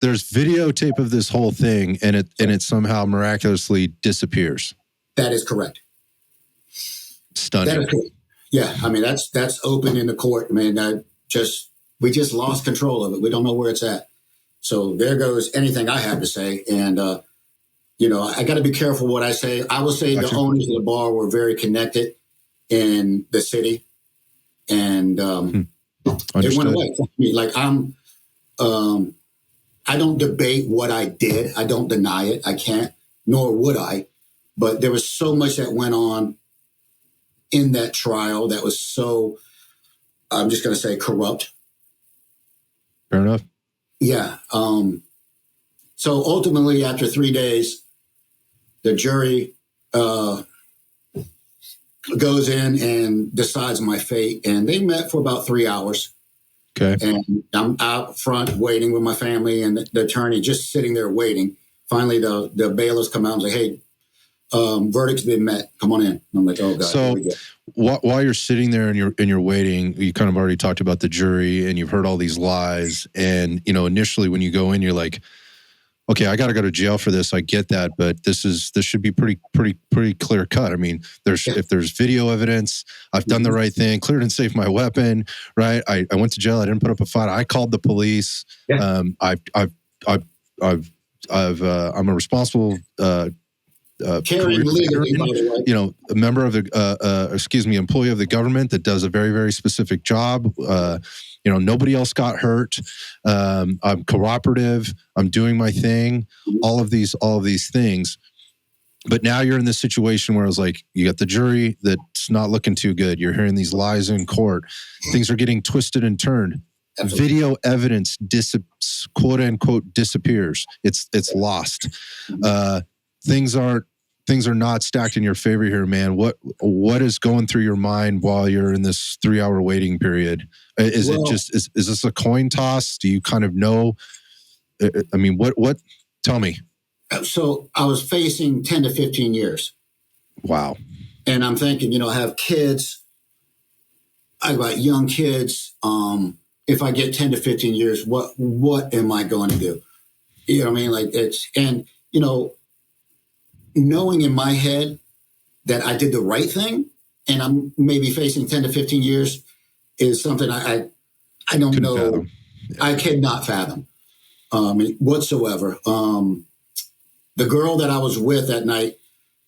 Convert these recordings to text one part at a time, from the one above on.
there's videotape of this whole thing, and it somehow miraculously disappears. That is correct. Stunning. That is correct. Yeah, I mean that's open in the court. I mean, we just lost control of it. We don't know where it's at. So there goes anything I have to say. And I got to be careful what I say. I will say the owners of the bar were very connected in the city, and it went away. I mean, like I don't debate what I did. I don't deny it. I can't, nor would I. But there was so much that went on in that trial that was so, I'm just going to say, corrupt. Fair enough. Yeah. So ultimately, after 3 days, the jury goes in and decides my fate. And they met for about 3 hours. Okay. And I'm out front waiting with my family and the attorney just sitting there waiting. Finally, the bailiffs come out and say, hey, verdict's been met. Come on in. And I'm like, oh, God. So while you're sitting there and you're waiting, you kind of already talked about the jury and you've heard all these lies. And, initially when you go in, you're like, okay, I got to go to jail for this. I get that, but this should be pretty clear cut. I mean, if there's video evidence, I've done the right thing, cleared and safe my weapon, right? I went to jail. I didn't put up a fight. I called the police. Yeah. I'm a responsible, carrying legally, by the way. A member of employee of the government that does a very, very specific job. Nobody else got hurt. I'm cooperative. I'm doing my thing. All of these things. But now you're in this situation where it's like, you got the jury that's not looking too good. You're hearing these lies in court. Things are getting twisted and turned. Absolutely. Video evidence quote unquote disappears. It's lost. Things are not stacked in your favor here, man. What is going through your mind while you're in this 3 hour waiting period? Is this a coin toss? Do you kind of know? I mean, what? Tell me. So I was facing 10 to 15 years. Wow. And I'm thinking, I have kids. I got young kids. If I get 10 to 15 years, what am I going to do? You know what I mean? Like knowing in my head that I did the right thing and I'm maybe facing 10 to 15 years is something I don't know. Fathom. Yeah. I cannot fathom whatsoever. The girl that I was with that night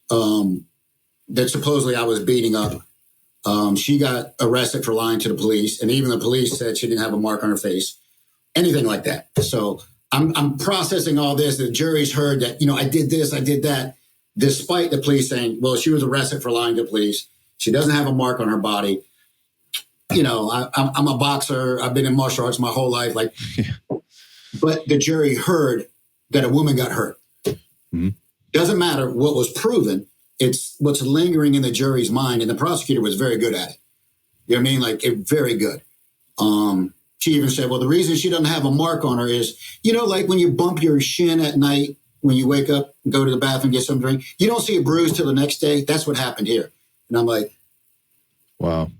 that supposedly I was beating up, she got arrested for lying to the police. And even the police said she didn't have a mark on her face, anything like that. So I'm processing all this. The jury's heard that, I did this, I did that. Despite the police saying, well, she was arrested for lying to police. She doesn't have a mark on her body. I'm a boxer. I've been in martial arts my whole life. But the jury heard that a woman got hurt. Mm-hmm. Doesn't matter what was proven. It's what's lingering in the jury's mind. And the prosecutor was very good at it. You know what I mean? Very good. She even said, well, the reason she doesn't have a mark on her is, like when you bump your shin at night, when you wake up and go to the bathroom, get some drink, you don't see a bruise till the next day. That's what happened here. And I'm like, wow,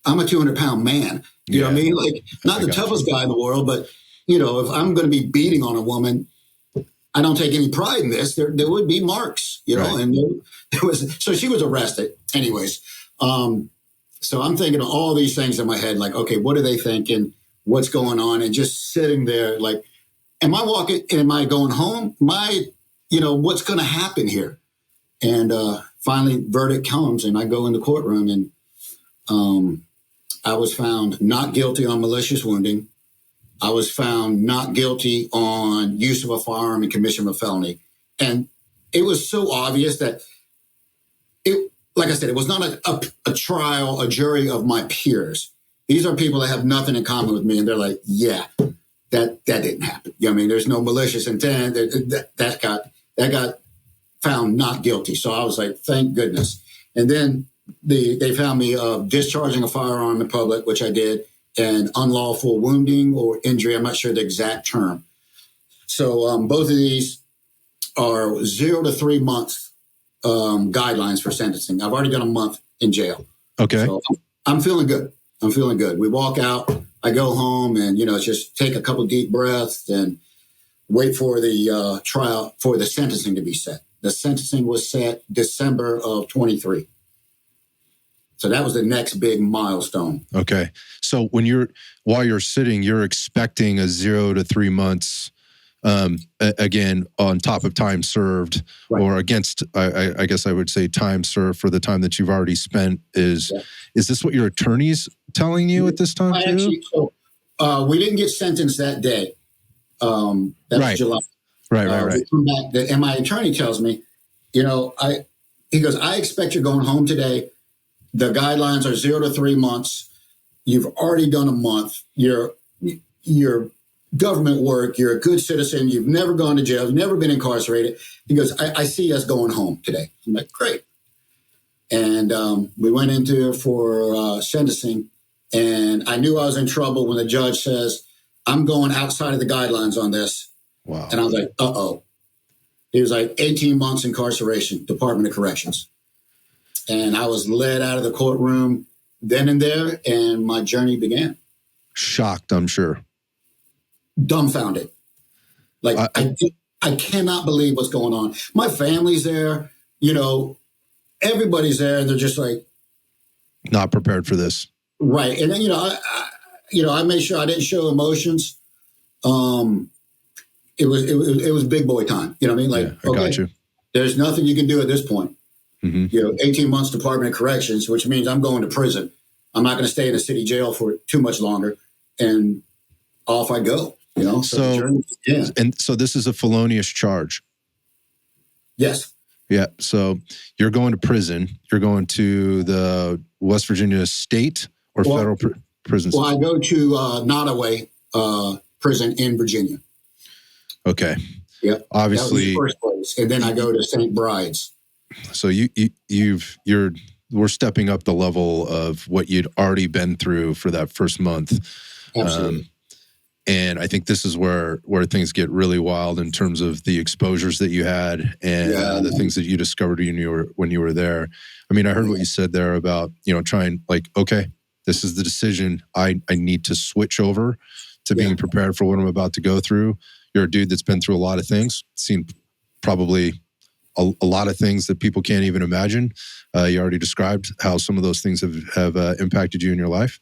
I'm a 200-pound man. You know what I mean? Like, not the toughest guy in the world, but, if I'm going to be beating on a woman, I don't take any pride in this. There would be marks, right. And there was, so she was arrested anyways. So I'm thinking of all these things in my head, like, okay, what are they thinking? What's going on? And just sitting there, like, am I walking? Am I going home? What's going to happen here? And finally, verdict comes, and I go in the courtroom, and I was found not guilty on malicious wounding. I was found not guilty on use of a firearm and commission of a felony. And it was so obvious that like I said, it was not a trial, a jury of my peers. These are people that have nothing in common with me, and they're like, yeah. That didn't happen. I mean, there's no malicious intent. That got found not guilty. So I was like, thank goodness. And then they found me discharging a firearm in public, which I did, and unlawful wounding or injury. I'm not sure the exact term. So both of these are 0 to 3 months guidelines for sentencing. I've already done a month in jail. Okay. So I'm feeling good. We walk out. I go home and, just take a couple deep breaths and wait for the trial, for the sentencing to be set. The sentencing was set December of 23. So that was the next big milestone. Okay. So while you're sitting, you're expecting a 0 to 3 months, again, on top of time served, right, or against, I guess I would say time served for the time that you've already spent. Is this what your attorney's telling you at this time too? Actually, so, we didn't get sentenced that day. That was July. Right. We come back, and my attorney tells me, he goes, I expect you're going home today. The guidelines are 0 to 3 months. You've already done a month. You're government work. You're a good citizen. You've never gone to jail. You've never been incarcerated. He goes, I see us going home today. I'm like, great. And we went into for sentencing, and I knew I was in trouble when the judge says, I'm going outside of the guidelines on this. Wow. And I was like, uh-oh. He was like, 18 months incarceration, Department of Corrections. And I was led out of the courtroom then and there, and my journey began. Shocked, I'm sure. Dumbfounded. Like, I cannot believe what's going on. My family's there, everybody's there, and they're just like, not prepared for this. Right. And then, I made sure I didn't show emotions. It was big boy time. You know what I mean? Like, I got you. There's nothing you can do at this point. Mm-hmm. 18 months Department of Corrections, which means I'm going to prison. I'm not going to stay in a city jail for too much longer, and off I go. And so this is a felonious charge. Yes. Yeah. So you're going to prison. You're going to the West Virginia state or federal prison. Well, I go to Nottoway prison in Virginia. Okay. Yep. Obviously. That was the first place, and then I go to St. Bride's. So we're stepping up the level of what you'd already been through for that first month. Absolutely. And I think this is where things get really wild in terms of the exposures that you had and the things that you discovered when you were there. I mean, I heard what you said there about, trying, like, okay, this is the decision. I need to switch over to being prepared for what I'm about to go through. You're a dude that's been through a lot of things, seen probably a lot of things that people can't even imagine. You already described how some of those things have impacted you in your life.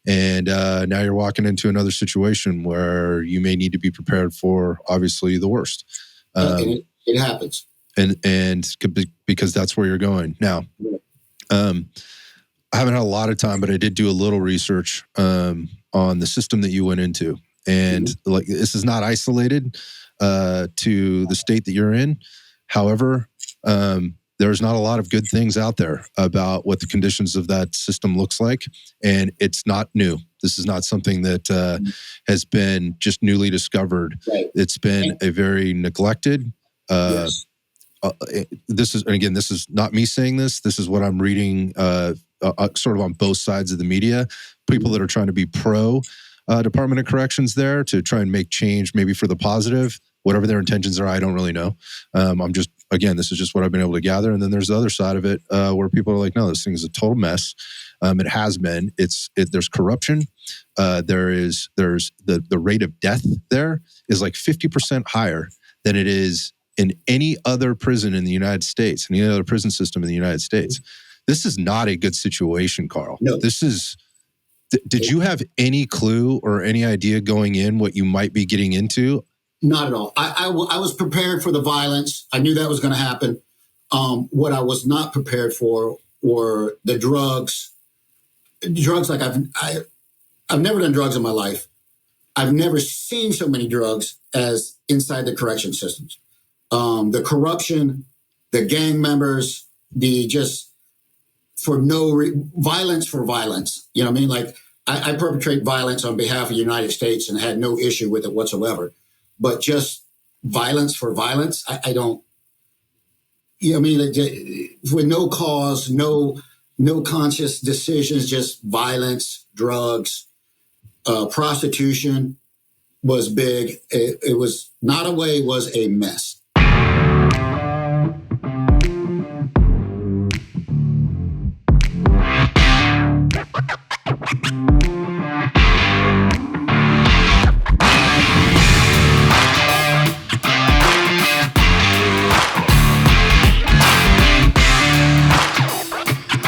And now you're walking into another situation where you may need to be prepared for, obviously, the worst. It happens. And because that's where you're going. Now, I haven't had a lot of time, but I did do a little research on the system that you went into. And like, this is not isolated to the state that you're in. However, there's not a lot of good things out there about what the conditions of that system looks like. And it's not new. This is not something that has been just newly discovered. Right. It's been a very neglected. Yes. This is not me saying this. This is what I'm reading sort of on both sides of the media. People that are trying to be pro Department of Corrections there to try and make change maybe for the positive. Whatever their intentions are, I don't really know. This is just what I've been able to gather. And then there's the other side of it where people are like, no, this thing is a total mess. It has been. There's corruption. There's the rate of death there is like 50% higher than it is in any other prison in the United States, any other prison system in the United States. This is not a good situation, Carl. No. This is. Did you have any clue or any idea going in what you might be getting into? Not at all. I was prepared for the violence. I knew that was going to happen. What I was not prepared for were the drugs. Drugs, like I've never done drugs in my life. I've never seen so many drugs as inside the correction systems. The corruption, the gang members, violence for violence. You know what I mean? Like I perpetrate violence on behalf of the United States and had no issue with it whatsoever. But just violence for violence, I don't. You know what I mean? With no cause, no conscious decisions, just violence, drugs, prostitution was big. It was Nottoway was a mess.